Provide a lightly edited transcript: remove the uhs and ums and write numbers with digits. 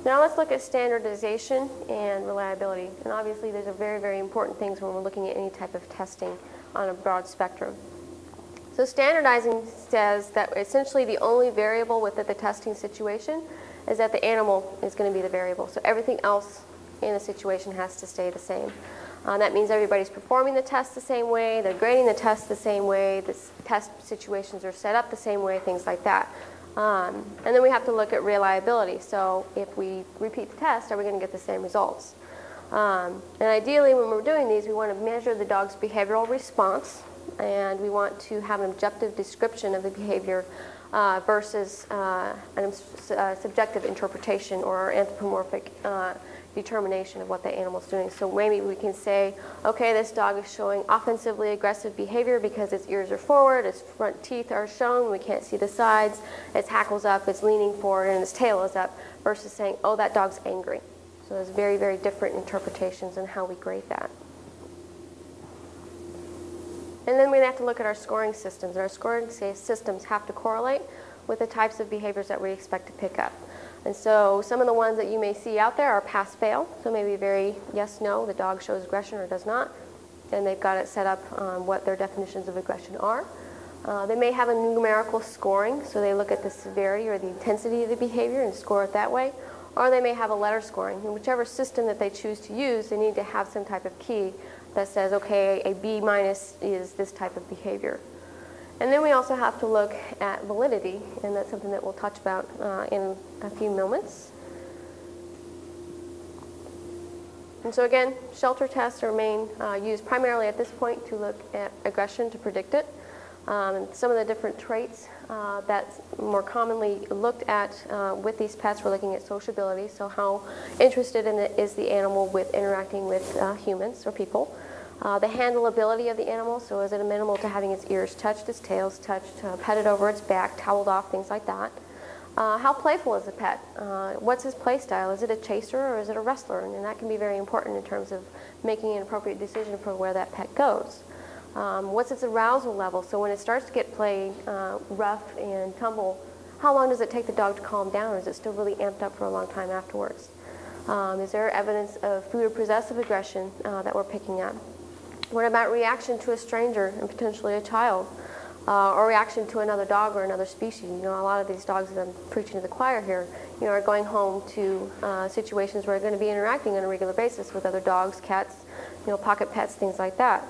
Now let's look at standardization and reliability. And obviously these are very, very important things when we're looking at any type of testing on a broad spectrum. So standardizing says that essentially the only variable within the testing situation is that the animal is going to be the variable. So everything else in the situation has to stay the same. That means everybody's performing the test the same way, they're grading the test the same way, the test situations are set up the same way, things like that. And then we have to look at reliability. So if we repeat the test, are we going to get the same results? And ideally, when we're doing these, we want to measure the dog's behavioral response, and we want to have an objective description of the behavior versus a subjective interpretation or anthropomorphic determination of what the animal's doing. So maybe we can say, okay, this dog is showing offensively aggressive behavior because its ears are forward, its front teeth are shown, we can't see the sides, its hackle's up, it's leaning forward, and its tail is up, versus saying, oh, that dog's angry. So there's very, very different interpretations in how we grade that. And then we have to look at our scoring systems. Our scoring systems have to correlate with the types of behaviors that we expect to pick up. And so some of the ones that you may see out there are pass-fail. So maybe very yes, no, the dog shows aggression or does not. And they've got it set up on what their definitions of aggression are. They may have a numerical scoring, so they look at the severity or the intensity of the behavior and score it that way. Or they may have a letter scoring. And whichever system that they choose to use, they need to have some type of key that says, okay, a B- is this type of behavior. And then we also have to look at validity, and that's something that we'll touch about in a few moments. And so again, shelter tests remain used primarily at this point to look at aggression, to predict it. And some of the different traits that's more commonly looked at with these pets, we're looking at sociability, so how interested in it is the animal with interacting with humans or people. The handleability of the animal, so is it amenable to having its ears touched, its tails touched, petted over its back, toweled off, things like that. How playful is the pet? What's his play style? Is it a chaser or is it a wrestler? And that can be very important in terms of making an appropriate decision for where that pet goes. What's its arousal level? So when it starts to get play rough and tumble, how long does it take the dog to calm down, or is it still really amped up for a long time afterwards? Is there evidence of food or possessive aggression that we're picking up? What about reaction to a stranger and potentially a child? Or reaction to another dog or another species? You know, a lot of these dogs that I'm preaching to the choir here, you know, are going home to situations where they're going to be interacting on a regular basis with other dogs, cats, you know, pocket pets, things like that.